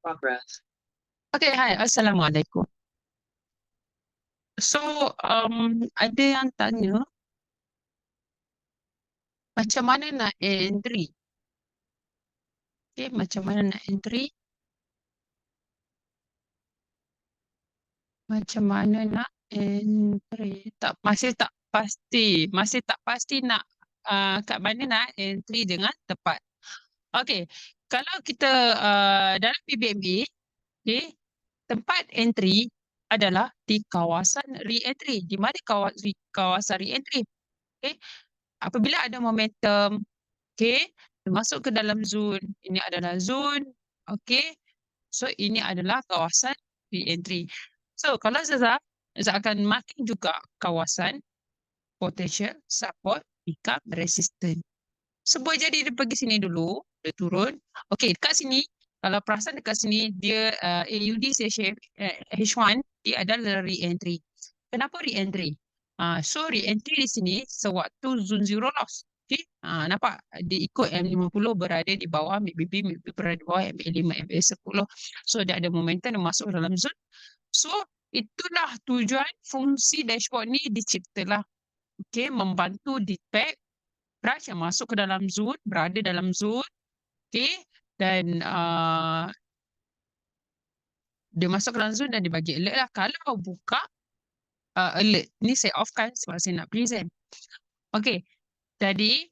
Progress. Okay, hai. Assalamualaikum. So, ada yang tanya, macam mana nak entry? Okay, macam mana nak entry? Macam mana nak entry? Masih tak pasti nak kat mana nak entry dengan tepat. Okay, kalau kita dalam PBMA, okay, tempat entry adalah di kawasan re-entry. Di mana kawasan re-entry? Okay, apabila ada momentum, okay, masuk ke dalam zone, ini adalah zone, okay, so ini adalah kawasan re-entry. So kalau Zazah akan marking juga kawasan potential support become resistant. So boleh jadi dia pergi sini dulu, dia turun. Okay, dekat sini, kalau perasan dekat sini, dia AUD session H1, dia adalah re-entry. Kenapa re-entry? So re-entry di sini sewaktu zone zero loss. Okay? Nampak? Dia ikut M50 berada di bawah, MACD berada di bawah MA5, MA10. So dia ada momentum dia masuk dalam zone. So itulah tujuan fungsi dashboard ni diciptalah. Okay? Membantu detect price yang masuk ke dalam zone, berada dalam zone. Okay? Dan dia masuk ke dalam zone dan dia bagi alert lah. Kalau buka alert, ni saya off kan sebab saya nak present. Okay, jadi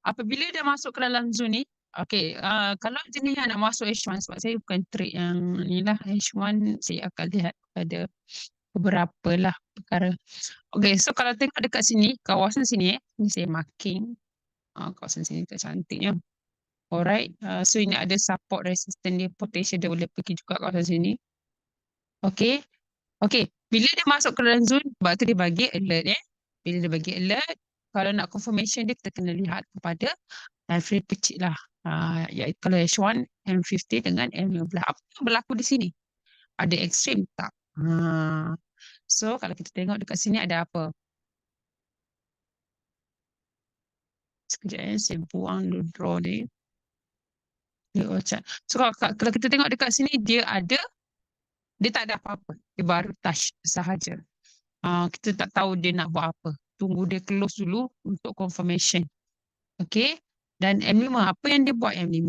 apabila dia masuk ke dalam zone ni, okay, kalau jenis yang nak masuk H1, sebab saya bukan trade yang ni lah, H1 saya akan lihat pada beberapa lah perkara. Okay, so kalau tengok dekat sini, kawasan sini ni saya marking. Kawasan sini tak cantiknya. Alright, so ini ada support resistance dia, potential dia boleh pergi juga kawasan sini. Okay, okay, bila dia masuk ke dalam zone, sebab tu dia bagi alert Bila dia bagi alert, kalau nak confirmation dia, kita kena lihat kepada time frame kecil lah. Iaitu kalau H1, M50 dengan M15. Apa yang berlaku di sini? Ada ekstrim tak? So, kalau kita tengok dekat sini ada apa? Sekejap saya buang dulu draw ni. So, kalau kita tengok dekat sini, dia tak ada apa-apa. Dia baru touch sahaja. Kita tak tahu dia nak buat apa. Tunggu dia close dulu untuk confirmation. Okay. Dan M5, apa yang dia buat M5?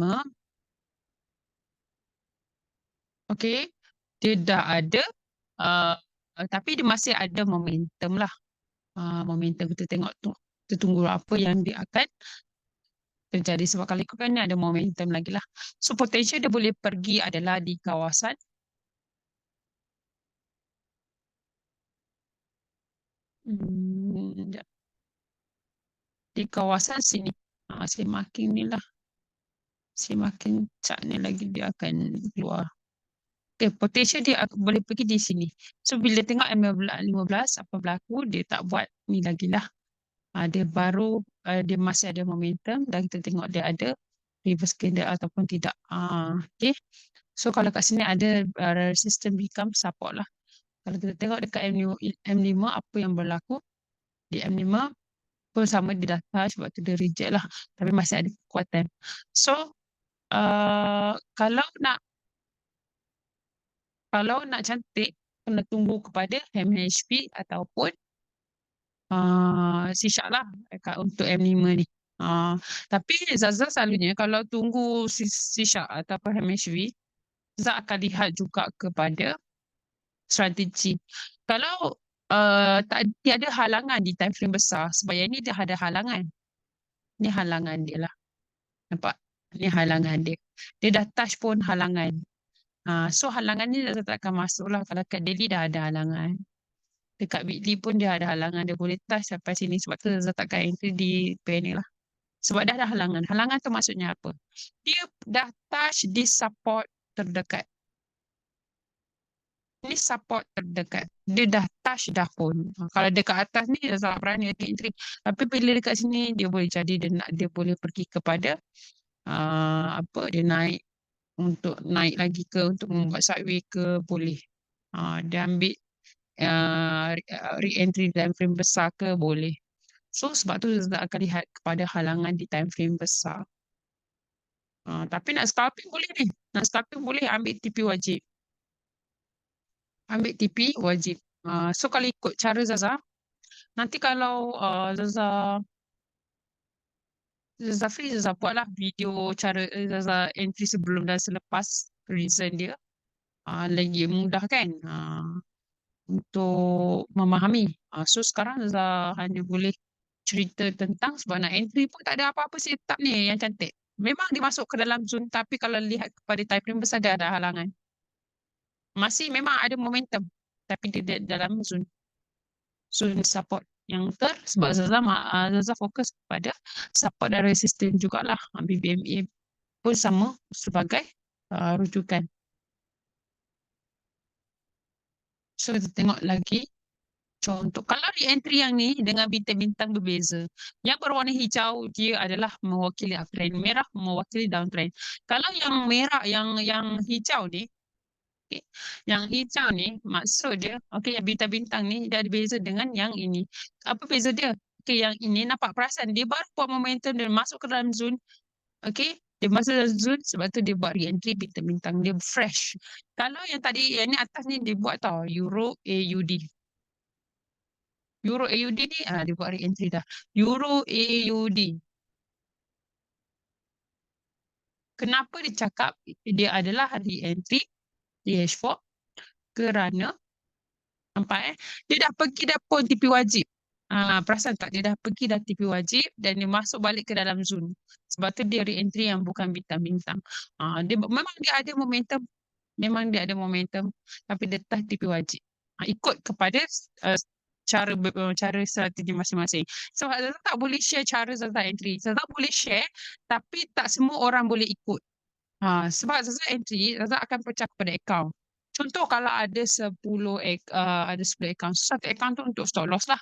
Okay. Dia dah ada, tapi dia masih ada momentum lah. Momentum kita tengok tu. Kita tunggu apa yang dia akan terjadi. Sebab kalau ikutkan ni ada momentum lagi lah. So potential dia boleh pergi adalah di kawasan di kawasan sini. Saya marking ni lah. Saya marking chart ni lagi dia akan keluar. Okay, potential dia boleh pergi di sini. So bila tengok M15 apa berlaku, dia tak buat ni lagi lah. Dia baru, dia masih ada momentum dan kita tengok dia ada reverse candle ataupun tidak. Okay. So kalau kat sini ada resistance become support lah. Kalau kita tengok dekat M5 apa yang berlaku, di M5 pun sama dia dah touch sebab tu dia reject lah. Tapi masih ada kekuatan. So kalau nak cantik, kena tunggu kepada MHP ataupun C-sharp lah untuk M5 ni. Tapi Zaza selalunya kalau tunggu C-sharp ataupun MHP, Zaza akan lihat juga kepada strategi. Kalau tiada halangan di time frame besar, sebab yang ni dia ada halangan. Ni halangan dia lah. Nampak? Ni halangan dia. Dia dah touch pun halangan. So halangan ni dah tak akan masuk lah. Kalau kat daily dah ada halangan. Dekat weekly pun dia ada halangan. Dia boleh touch sampai sini. Sebab tu Zazat takkan entry di pair ni lah. Sebab dah ada halangan. Halangan tu maksudnya apa? Dia dah touch di support terdekat. Ini support terdekat. Dia dah touch dah pun. Kalau dekat atas ni Zazat berani entry. Tapi bila dekat sini dia boleh jadi dia boleh pergi kepada dia naik untuk naik lagi ke, untuk membuat sideway ke, boleh. Dia ambil re-entry time frame besar ke, boleh. So sebab tu kita akan lihat kepada halangan di time frame besar. Tapi nak scalping boleh ni. Nak scalping boleh ambil TP wajib. Ambil TP wajib. So kalau ikut cara Zaza, nanti kalau Zaza free, Zaza buatlah video cara Zaza entry sebelum dan selepas reason dia. Lagi mudah kan untuk memahami. So sekarang Zaza hanya boleh cerita tentang sebab nak entry pun tak ada apa-apa setup ni yang cantik. Memang dia masuk ke dalam Zoom tapi kalau lihat kepada time frame besar dia ada halangan. Masih memang ada momentum tapi dia dalam Zoom support yang sebab Zaza fokus kepada support dari sistem jugalah. BBMA pun sama sebagai rujukan. So kita tengok lagi contoh. Kalau re-entry yang ni dengan bintang-bintang berbeza. Yang berwarna hijau dia adalah mewakili uptrend, merah mewakili downtrend. Kalau yang merah yang hijau ni, okay, yang hijau ni maksud dia, okey, yang bintang-bintang ni dia ada beza dengan yang ini. Apa beza dia? Okey, yang ini nampak perasan dia baru buat momentum dia masuk ke dalam zone. Okey, dia masuk dalam zone sebab tu dia buat re-entry bintang-bintang dia fresh. Kalau yang tadi yang ni atas ni dia buat tau Euro AUD. Euro AUD ni dia buat re-entry dah. Euro AUD. Kenapa dia cakap dia adalah re-entry DH4? Kerana nampak dia dah pergi dah pun TP wajib. Perasan tak dia dah pergi dah TP wajib dan dia masuk balik ke dalam zone. Sebab tu dia re-entry yang bukan bintang-bintang. Memang dia ada momentum. Memang dia ada momentum tapi dia tak TP wajib. Ikut kepada uh, cara strategi masing-masing. Sebab Zaza tak boleh share cara Zaza entry. Zaza boleh share tapi tak semua orang boleh ikut. Sebab Zaza entry, Zaza akan pecah kepada account. Contoh kalau ada 10 account, satu account tu untuk stop loss lah.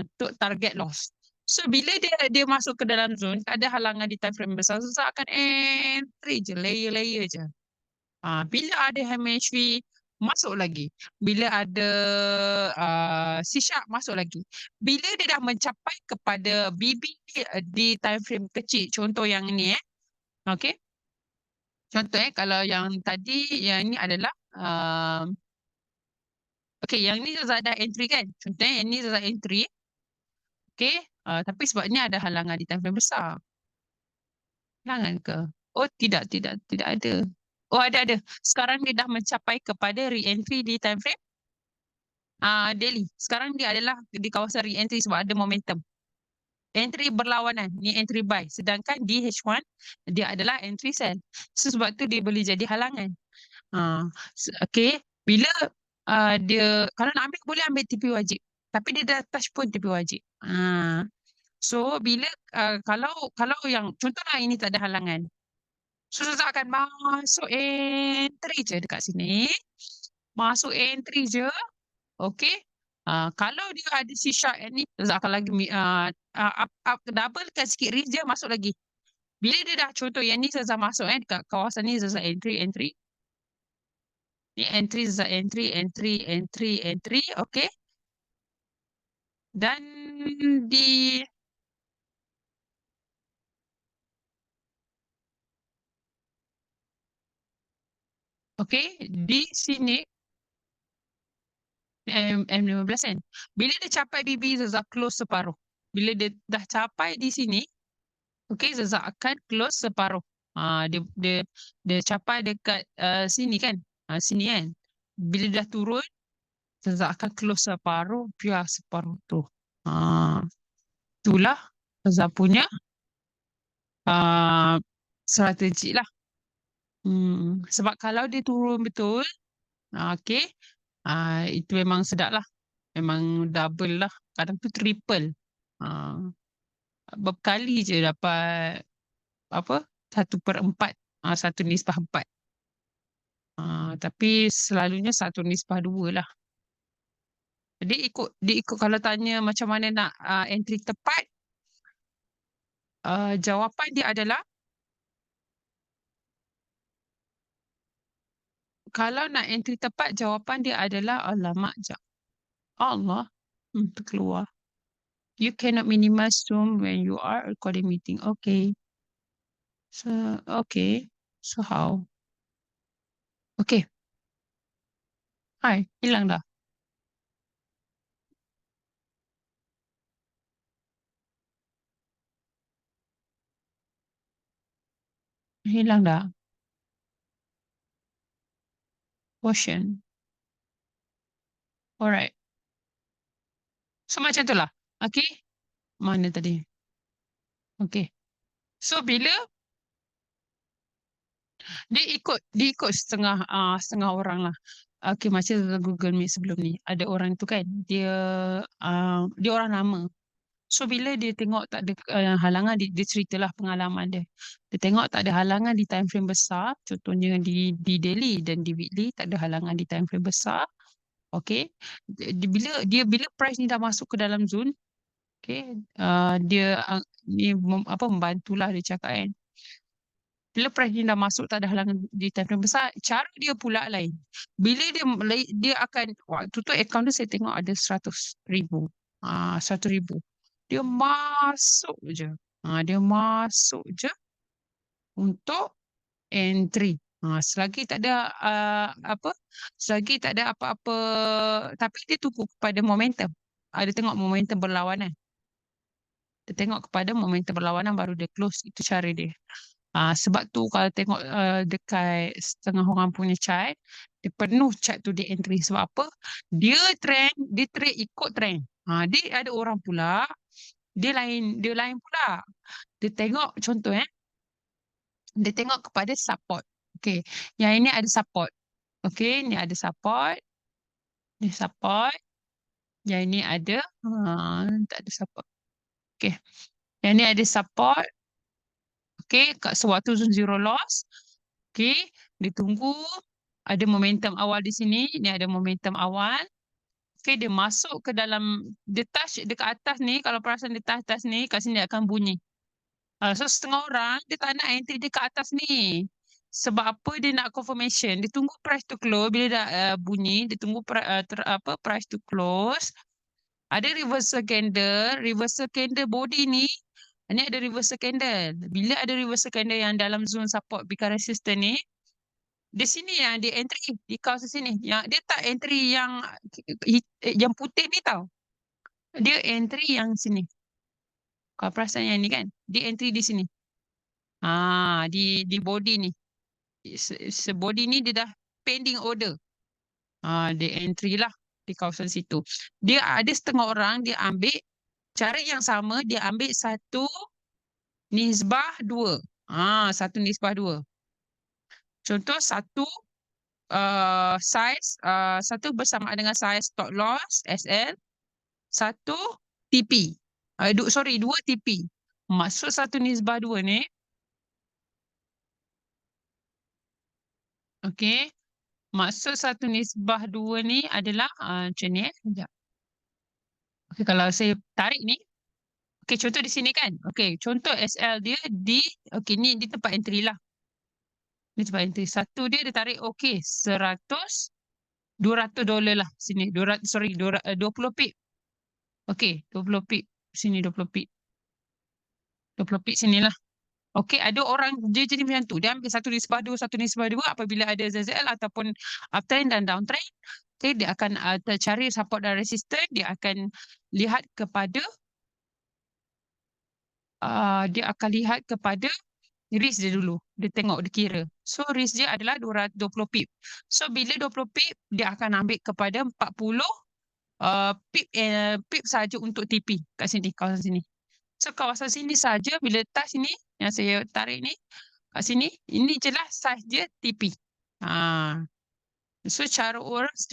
Untuk target loss. So bila dia masuk ke dalam zone, tak ada halangan di time frame besar, Zaza akan entry je, layer je. Bila ada HMHV, masuk lagi. Bila ada C-sharp, masuk lagi. Bila dia dah mencapai kepada BB di time frame kecil, contoh yang ni okay. Contoh kalau yang tadi, yang ni adalah okay, yang ni Zaza dah entry kan. Contohnya yang ni Zaza entry. Okay. Tapi sebab ni ada halangan di time frame besar. Halangan ke? Oh, tidak ada. Oh, ada. Sekarang dia dah mencapai kepada re-entry di time frame daily. Sekarang dia adalah di kawasan re-entry sebab ada momentum. Entry berlawanan. Ni entry buy. Sedangkan di H1, dia adalah entry sell. So, sebab tu dia boleh jadi halangan. Okay. Bila kalau nak ambil, boleh ambil TP wajib. Tapi dia dah touch pun TP wajib. So, bila kalau yang contohlah ini tak ada halangan. So, Zaza akan masuk entry je dekat sini. Masuk entry je. Okay. Kalau dia ada C-sharp ni, Zaza akan lagi doublekan sikit risk dia masuk lagi. Bila dia dah contoh yang ni Zaza masuk dekat kawasan ni Zaza entry. Ni entry Zaza entry. Okay. Dan di okay, di sini M15 kan. Bila dia capai BB, Zaza close separuh. Bila dia dah capai di sini, okay, Zaza akan close separuh. Dia capai dekat sini kan. Sini kan. Bila dah turun, Zaza akan close separuh, biar separuh tu. Itulah Zaza punya strategi lah. Sebab kalau dia turun betul, okay, itu memang sedap lah. Memang double lah. Kadang tu triple. Berkali je dapat apa 1/4. 1/4. Tapi selalunya 1/2 lah. Dia ikut kalau tanya macam mana nak entry tepat, jawapan dia adalah kalau nak entry tepat, jawapan dia adalah alamak jap. Allah terkeluar. You cannot minimize Zoom when you are recording meeting. Okay. So, okay. So how? Okay. Hai, hilang dah. Hilang dah. Quotient. Alright. So macam tu lah. Okay. Mana tadi? Okay. So bila dia ikut setengah orang lah. Okay, macam dalam Google Meet sebelum ni. Ada orang tu kan. Dia orang lama. So bila dia tengok tak ada halangan, dia ceritalah pengalaman dia. Dia tengok tak ada halangan di time frame besar, contohnya di daily dan di weekly tak ada halangan di time frame besar. Okay. Bila price ni dah masuk ke dalam zone, okay, dia ni membantulah dia cakap kan. Bila price ni dah masuk tak ada halangan di time frame besar, cara dia pula lain. Bila dia akan, waktu tu account dia saya tengok ada 100,000. 100,000. Dia masuk je. Dia masuk je untuk entry. Selagi tak ada selagi tak ada apa-apa, tapi dia tunggu kepada momentum. Dia tengok momentum berlawanan. Dia tengok kepada momentum berlawanan baru dia close. Itu cara dia. Sebab tu kalau tengok dekat setengah orang punya chart, dia penuh chart tu dia entry. Sebab apa? Dia trade ikut trend. Dia ada orang pula, dia lain pula. Dia tengok contoh dia tengok kepada support. Okey, yang ini ada support. Okey, ni ada support, ni support. Yang ini ada tak ada support. Okey. Yang ni ada support. Okey, kat sewaktu zero loss. Okey, ditunggu ada momentum awal di sini, ni ada momentum awal. Okey, dia masuk ke dalam, dia touch dekat atas ni, kalau perasan dia touch atas ni, kat sini dia akan bunyi. So setengah orang dia tak nak entry dia kat atas ni. Sebab apa? Dia nak confirmation. Dia tunggu price to close, bila dah bunyi, dia tunggu price to close. Ada reversal candle body ni. Ni ada reversal candle. Bila ada reversal candle yang dalam zone support become resistant ni, di sini yang dia entry di kawasan sini. Yang dia tak entry yang putih ni tau. Dia entry yang sini. Kau perasan yang ni kan? Dia entry di sini. Di body ni. Body ni dia dah pending order. Dia entry lah di kawasan situ. Dia ada setengah orang dia ambil cara yang sama, dia ambil satu nisbah dua. Satu nisbah dua. Contoh satu size, satu bersama dengan size stop loss SL, satu TP. Dua TP. Maksud satu nisbah dua ni, okey. Maksud satu nisbah dua ni adalah macam ni sekejap. Okey, kalau saya tarik ni, okey, contoh di sini kan. Okey, contoh SL dia okey, ni di tempat entry lah. Ni tempat entry. Satu dia tarik okey, 100, $200 lah sini. 20 pip. Okey, 20 pip. Sini 20 pip. 20 pip sinilah. Okey, ada orang dia jadi macam tu. Dia ambil satu nisbah dua apabila ada ZZL ataupun uptrend dan downtrend. Okay, dia akan cari support dan resistance. Dia akan lihat kepada risk dia dulu. Dia tengok, dia kira. So, risk dia adalah 220 pip. So, bila 20 pip, dia akan ambil kepada 40 pip saja untuk TP kat sini, kawasan sini. So, kawasan sini saja bila touch ni, yang saya tarik ni, kat sini, ini jelas size dia TP. So, setiap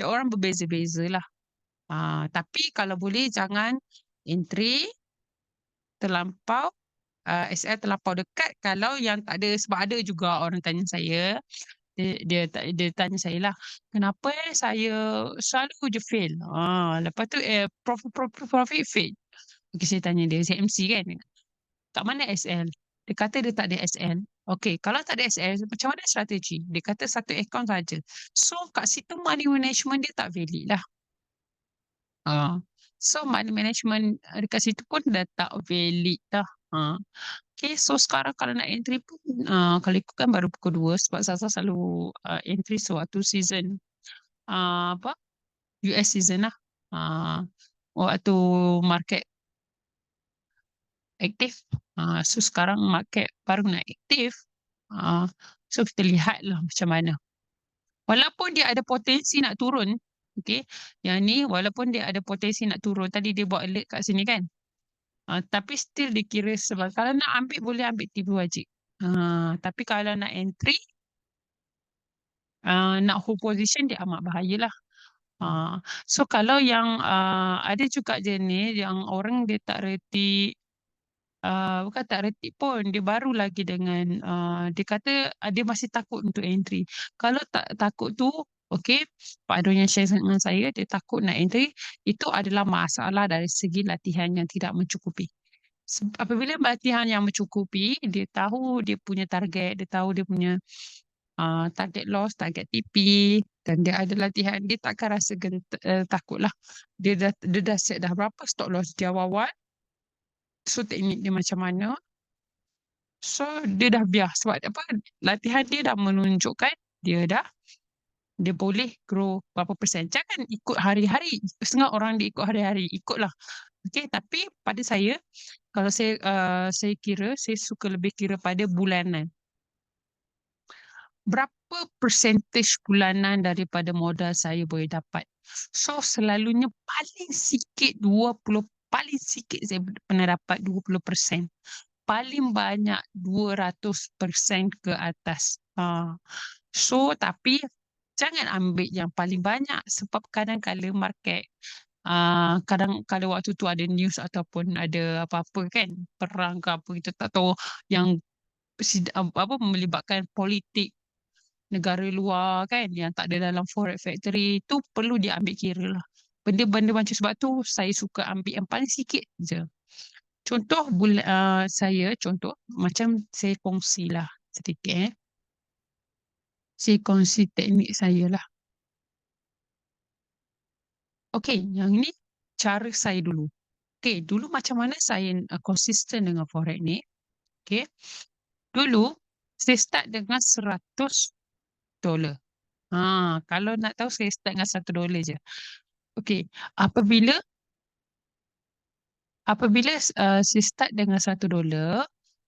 orang berbeza-beza lah. Tapi kalau boleh jangan entry terlampau SL terlampau dekat. Kalau yang tak ada, sebab ada juga orang tanya saya, dia tanya saya lah, kenapa saya selalu je fail. Lepas tu profit fail. Okay, saya tanya dia, saya MC kan, kat mana SL? Dia kata dia tak ada SL. Okay, kalau tak ada SL, macam mana strategi? Dia kata satu account saja. So, kat situ money management dia tak valid lah. So, money management dekat situ pun dah tak valid dah. Okay, so sekarang kalau nak entry pun, kalau ikut kan baru pukul 2 sebab Zaza selalu entry sewaktu season apa US season lah. Waktu market aktif. So sekarang market baru nak aktif. So kita lihat lah macam mana. Walaupun dia ada potensi nak turun, okay, yang ni walaupun dia ada potensi nak turun, tadi dia buat alert kat sini kan. Tapi still dikira sebab kalau nak ambil boleh ambil tipu wajib. Tapi kalau nak entry, nak hold position dia amat bahayalah. So kalau yang ada juga jenis yang orang dia tak reti, bukan tak reti pun, dia baru lagi dengan dia kata dia masih takut untuk entry. Kalau tak takut tu, okay, Pak Adon yang share dengan saya, dia takut nak entry, itu adalah masalah dari segi latihan yang tidak mencukupi. Apabila latihan yang mencukupi, dia tahu dia punya target, dia tahu dia punya target loss, target TP, dan dia ada latihan, dia takkan rasa takut lah. Dia dah set dah berapa stop loss dia awal, so teknik dia macam mana, so dia dah biar sebab apa, latihan dia dah menunjukkan dia boleh grow berapa persen. Jangan ikut hari-hari. Setengah orang dia ikut hari-hari, ikutlah. Okay, tapi pada saya, kalau saya kira, saya suka lebih kira pada bulanan. Berapa percentage bulanan daripada modal saya boleh dapat? So selalunya paling sikit 20, paling sikit saya pernah dapat 20%. Paling banyak 200% ke atas. So tapi jangan ambil yang paling banyak sebab kadang-kadang market, kadang kalau waktu tu ada news ataupun ada apa-apa kan, perang ke apa, kita tak tahu yang apa melibatkan politik negara luar kan yang tak ada dalam forex factory, tu perlu diambil kira lah. Benda-benda macam sebab tu saya suka ambil yang paling sikit je. Contoh saya contoh macam saya kongsilah sedikit Saya kongsi teknik saya lah. Okey, yang ini cara saya dulu. Okey, dulu macam mana saya konsisten dengan forex ni? Okey. Dulu saya start dengan $100. Kalau nak tahu saya start dengan $1 je. Okey, apabila saya start dengan $1,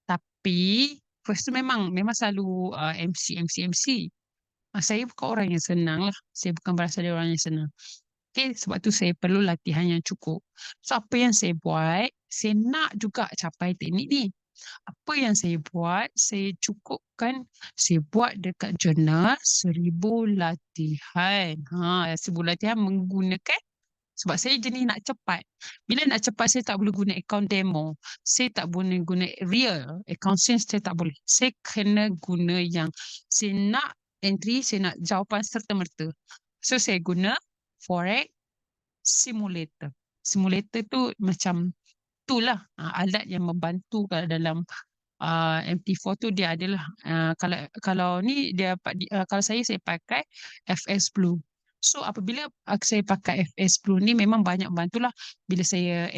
tapi first tu memang selalu MC. Saya bukan orang yang senang lah. Saya bukan berasal dari orang yang senang. Okay, sebab tu saya perlu latihan yang cukup. So apa yang saya buat, saya nak juga capai teknik ni. Apa yang saya buat, saya cukupkan, saya buat dekat jurnal 1,000 latihan. 1,000 latihan menggunakan, sebab saya jenis nak cepat. Bila nak cepat, saya tak boleh guna akaun demo. Saya tak boleh guna real. Akaun sense saya tak boleh. Saya kena guna yang saya nak entry, saya nak jawapan serta-merta. So, saya guna Forex Simulator. Simulator tu macam itulah alat yang membantu kalau dalam MT4 tu dia adalah kalau ni dia kalau saya pakai FS Blue. So apabila saya pakai FS Blue ni memang banyak bantulah bila saya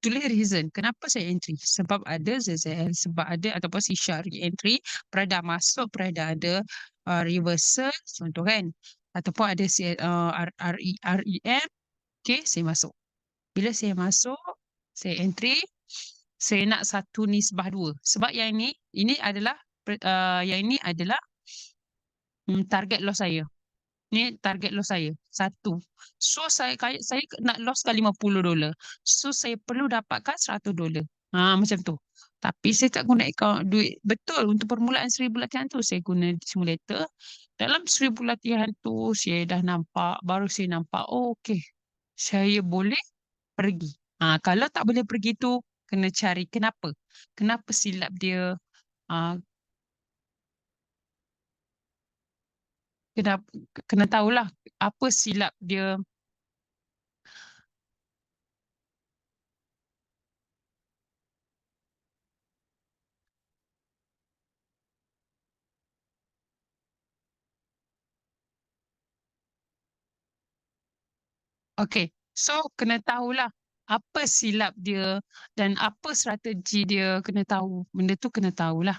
tulis reason kenapa saya entry, sebab ada ZZL, sebab ada ataupun si Syari entry, perada masuk, perada ada reversal contoh kan, ataupun ada si REM, okay, saya masuk. Bila saya masuk, saya entry, saya nak satu nisbah 2. Sebab yang ini adalah target loss saya. Ni target loss saya. Satu. So saya nak loss kan $50. So saya perlu dapatkan $100. Macam tu. Tapi saya tak guna akaun duit betul untuk permulaan 1,000 latihan tu. Saya guna simulator. Dalam 1,000 latihan tu saya dah nampak, baru saya nampak, oh okey, saya boleh pergi. Kalau tak boleh pergi tu kena cari kenapa. Kenapa silap dia? Ah, kena kena tahulah apa silap dia. Okey. So, kena tahulah apa silap dia dan apa strategi dia, kena tahu. Benda tu kena tahulah.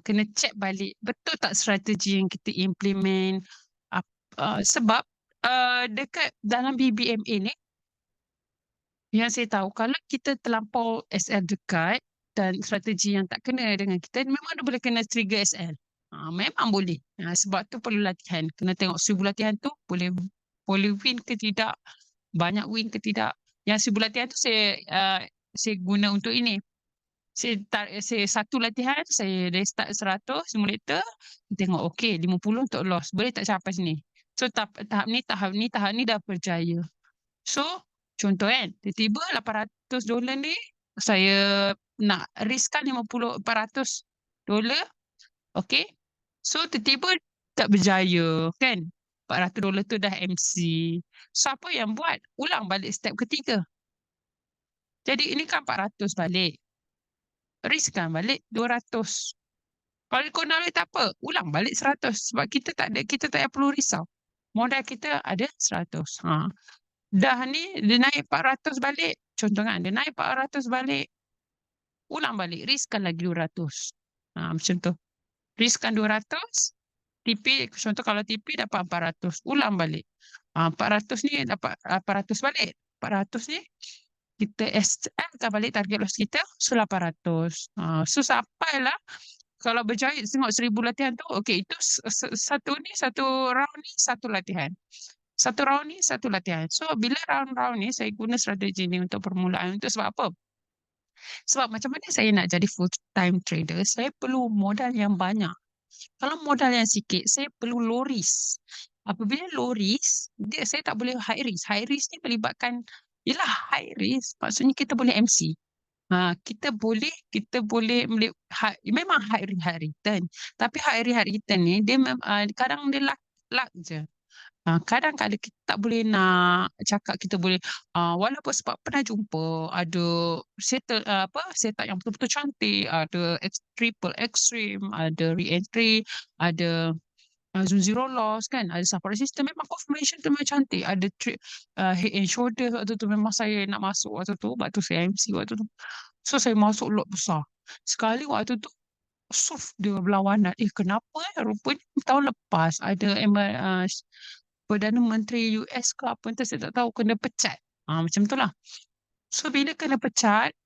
Kena check balik, betul tak strategi yang kita implement. Sebab dekat dalam BBMA ni, yang saya tahu, kalau kita terlampau SL dekat dan strategi yang tak kena dengan kita, memang dia boleh kena trigger SL. Memang boleh. Sebab tu perlu latihan. Kena tengok 1,000 latihan tu boleh win ke tidak, banyak win ke tidak. Yang 1,000 latihan tu saya guna untuk ini. Saya satu latihan, saya dari start 100 simulator, tengok okey 50 untuk loss. Boleh tak capai sini? So tahap ni dah berjaya. So, contoh kan, tiba-tiba $800 ni, saya nak riskkan 50, $400. Okay. So, tiba-tiba tak berjaya kan. $400 tu dah MC. So, apa yang buat? Ulang balik step ketiga. Jadi, ini kan 400 balik. Riskkan balik 200. Kalau kau nak tak apa, ulang balik 100. Sebab kita tak payah perlu risau. Modal kita ada 100. Dah ni dia naik 400 balik. Contoh kan, dia naik 400 balik. Ulang balik, riskkan lagi 200. Macam tu. Riskkan 200, TP, contoh kalau TP dapat 400. Ulang balik. 400 ni dapat 800 balik. 400 ni kita SL balik target loss kita, so 800. So sampailah kalau berjaya tengok 1,000 latihan tu, okey, itu satu round ni satu latihan. Satu round ni satu latihan. So bila round-round ni saya guna strategi ni untuk permulaan, untuk sebab apa? Sebab macam mana saya nak jadi full time trader, saya perlu modal yang banyak. Kalau modal yang sikit, saya perlu low risk. Apabila low risk, saya tak boleh high risk. High risk ni melibatkan, yelah high risk, maksudnya kita boleh MC. Kita boleh memang high return. Tapi high return ni dia kadang dia luck je. Kadang-kadang kita tak boleh nak cakap kita boleh, walaupun sebab pernah jumpa ada setup yang betul-betul cantik, ada triple extreme, ada re-entry, ada zero loss kan, ada support system, memang confirmation tu memang cantik, ada head and shoulder waktu tu memang saya nak masuk waktu tu saya MC waktu tu. So saya masuk lot besar. Sekali waktu tu dia berlawanan. Kenapa rupanya tahun lepas ada Perdana Menteri US ke apa entah saya tak tahu kena pecat. Macam tu lah. So bila kena pecat,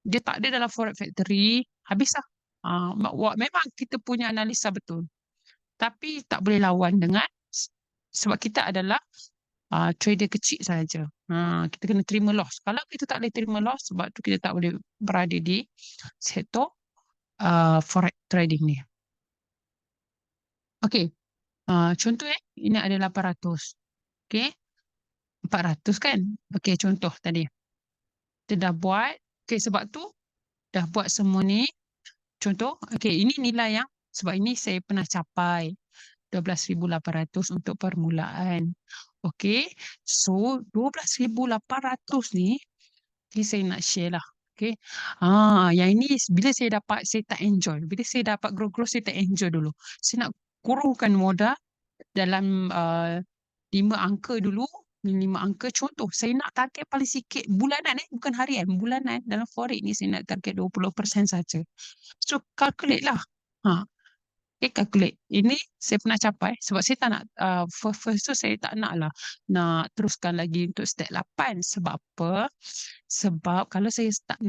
dia tak ada dalam Forex Factory, habis lah. Memang kita punya analisa betul. Tapi tak boleh lawan dengan sebab kita adalah trader kecil saja. Kita kena terima loss. Kalau kita tak boleh terima loss, sebab tu kita tak boleh berada di sektor forex trading ni. Okey. Contoh ini ada 800. Okey. 400 kan? Okey, contoh tadi. Kita dah buat. Okey, sebab tu dah buat semua ni. Contoh, okey, ini nilai yang sebab ini saya pernah capai 12,800 untuk permulaan. Okey. So, 12,800 ni saya nak share lah. Okay. Yang ini bila saya dapat, saya tak enjoy. Bila saya dapat grow, saya tak enjoy dulu. Saya nak kurungkan modal dalam 5 angka dulu. 5 angka contoh. Saya nak target paling sikit bulanan bukan harian. Bulanan dalam forex ni saya nak target 20% saja. So calculate lah. Okay, calculate. Ini saya pernah capai sebab saya tak nak first tu saya tak nak lah nak teruskan lagi untuk step 8. Sebab apa? Sebab kalau saya start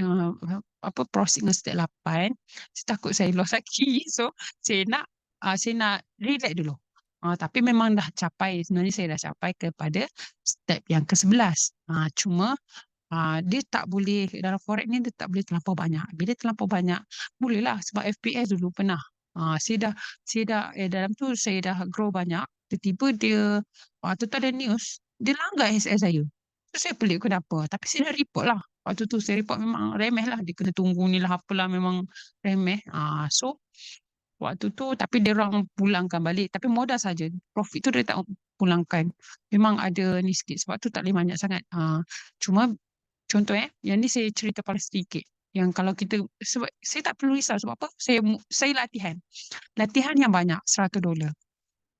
proceed dengan step 8, saya takut saya loss lagi. So saya nak relax dulu. Tapi memang dah capai, sebenarnya saya dah capai kepada step yang ke-11. Cuma dia tak boleh dalam forex ni, dia tak boleh terlampau banyak. Bila terlampau banyak, bolehlah sebab FPS dulu pernah. Saya dah dalam tu saya dah grow banyak. Tiba-tiba dia waktu tu ada news, dia langgar SS saya. So saya pelik kenapa. Tapi saya dah report lah. Waktu tu saya report memang remeh lah. Dia kena tunggu ni lah apalah, memang remeh. So waktu tu tapi dia orang pulangkan balik. Tapi modal saja. Profit tu dia tak pulangkan. Memang ada ni sikit. Sebab tu tak boleh banyak sangat. Cuma contoh yang ni saya cerita paling sedikit. Yang kalau kita, sebab saya tak perlu risau sebab apa? Saya latihan. Latihan yang banyak $100.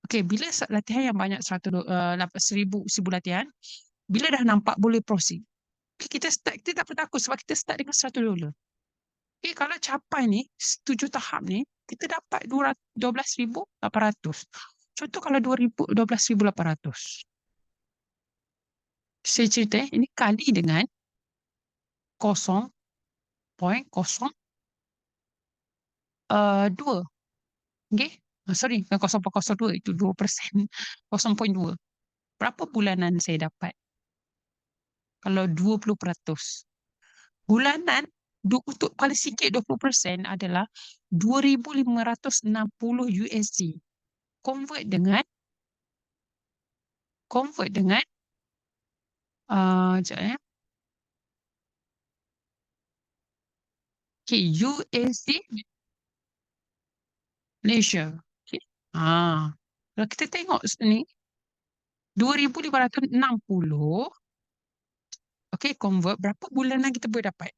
Okey, bila latihan yang banyak $100, 1,000 latihan, Bila dah nampak boleh proceed, kita start, kita tak perlu takut sebab kita start dengan $100. Kalau capai ni 7 tahap ni, kita dapat 12,800. Contoh kalau 12,800. Saya cerita ini kali dengan 0.02. Okay? Sorry, 0.02 itu 2%. 0.2. Berapa bulanan saya dapat? Kalau 20%. Bulanan untuk paling sikit 20% adalah 2,560 USD. Convert dengan sekejap ya. Okay, USD Malaysia. Okay. Kalau kita tengok ni 2,560. Okay, convert berapa bulanan kita boleh dapat?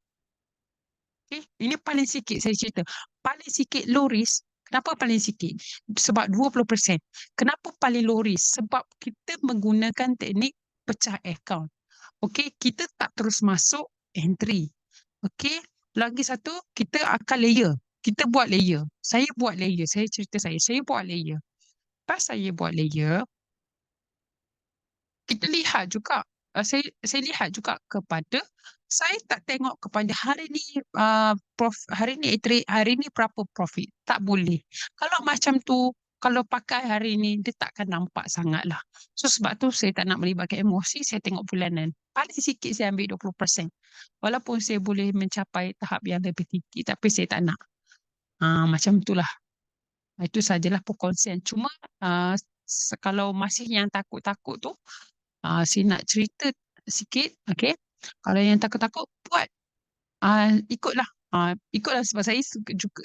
Okay, ini paling sikit saya cerita. Paling sikit low risk. Kenapa paling sikit? Sebab 20%. Kenapa paling low risk? Sebab kita menggunakan teknik pecah account. Okay, kita tak terus masuk entry. Okay, lagi satu, kita akan layer. Kita buat layer. Saya buat layer. Saya cerita saya buat layer. Pas saya buat layer, kita lihat juga, saya lihat juga kepada, saya tak tengok kepada hari ni hari ni berapa profit. Tak boleh. Kalau macam tu, kalau pakai hari ni, dia takkan nampak sangat lah. So sebab tu saya tak nak melibatkan emosi, saya tengok bulanan. Paling sikit saya ambil 20%. Walaupun saya boleh mencapai tahap yang lebih tinggi, tapi saya tak nak. Macam itulah. Itu sajalah perkongsian. Cuma kalau masih yang takut-takut tu, saya nak cerita sikit, okay? Kalau yang takut-takut, buat. Ikutlah. Ikutlah sebab saya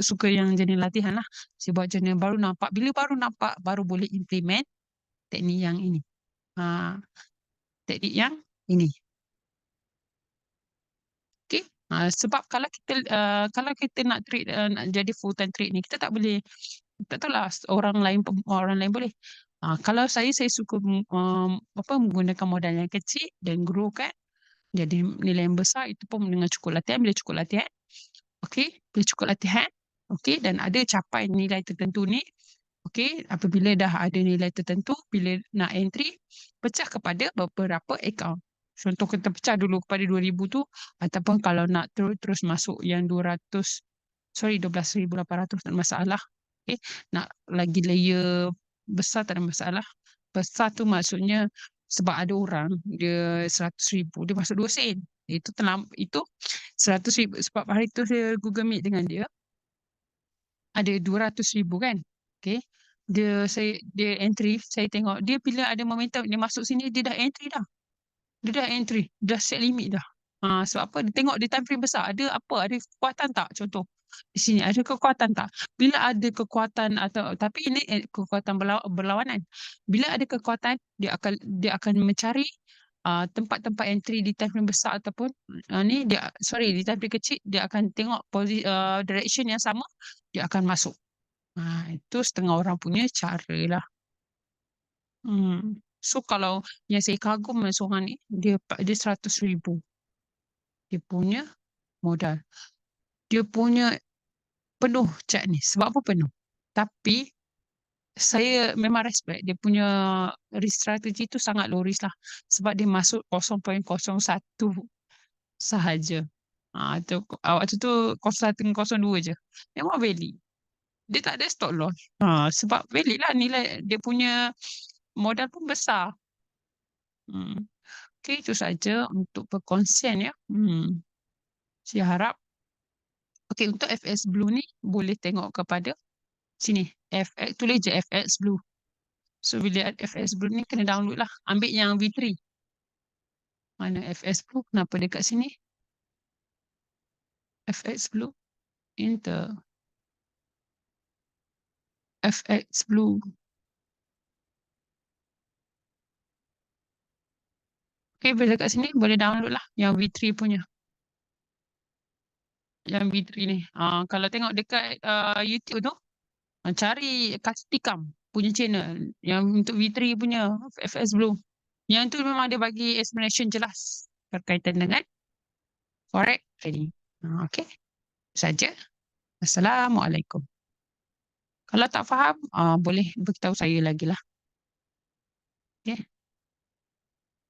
suka yang jenis latihan lah. Saya buat jenis baru nampak. Bila baru nampak, baru boleh implement teknik yang ini. Teknik yang ini. Okay? Sebab kalau kita nak trade, nak jadi full time trade ni, kita tak boleh, tak tahu lah orang lain boleh. Kalau saya suka menggunakan modal yang kecil dan grow kan. Jadi nilai yang besar itu pun dengan cukup latihan. Bila cukup latihan, okey, bila cukup latihan, okey, dan ada capai nilai tertentu ni, okey, apabila dah ada nilai tertentu, bila nak entry, pecah kepada beberapa account. Contoh kita pecah dulu kepada 2,000 tu, ataupun kalau nak terus masuk yang 12,800 tak ada masalah. Okay. Nak lagi layer besar tak ada masalah. Besar tu maksudnya sebab ada orang dia 100,000 dia masuk 2 sen. Itu 100,000 sebab hari tu saya Google Meet dengan dia. Ada 200,000 kan. Okay. Dia entry, saya tengok dia bila ada momentum dia masuk sini dia dah entry dah. Dah set limit dah. Sebab apa? Dia tengok dia time frame besar. Ada kekuatan tak? Contoh. Di sini ada kekuatan tak? Bila ada kekuatan tapi ini kekuatan berlawanan. Bila ada kekuatan, dia akan mencari tempat-tempat entry di time frame besar ataupun di time frame kecil, dia akan tengok direction yang sama, dia akan masuk. Itu setengah orang punya cara lah. So kalau yang saya kagum dengan seorang ni, dia 100,000. Dia punya modal. Dia punya penuh chat ni. Sebab apa penuh? Tapi saya memang respect dia punya risk strategy tu sangat low risk lah. Sebab dia masuk 0.01 sahaja. Waktu tu 0.1 dengan 0.2 je. Memang valid. Dia tak ada stop loss. Sebab valid lah nilai dia punya modal pun besar. Okay, itu saja untuk perkongsian ya. Saya harap. Okay, untuk FX Blue ni boleh tengok kepada sini. Tulis je FX Blue. So bila FX Blue ni kena download lah. Ambil yang V3. Mana FX Blue? Kenapa dekat sini? FX Blue. Enter. FX Blue. Okay, bila dekat sini boleh download lah. Yang V3 punya. Yang V3 ni. Kalau tengok dekat YouTube tu, cari Kastikam punya channel. Yang untuk V3 punya FX Blue. Yang tu memang dia bagi explanation jelas berkaitan dengan forex trading. Okey, saja. Assalamualaikum. Kalau tak faham, boleh beritahu saya lagi lah. Okay.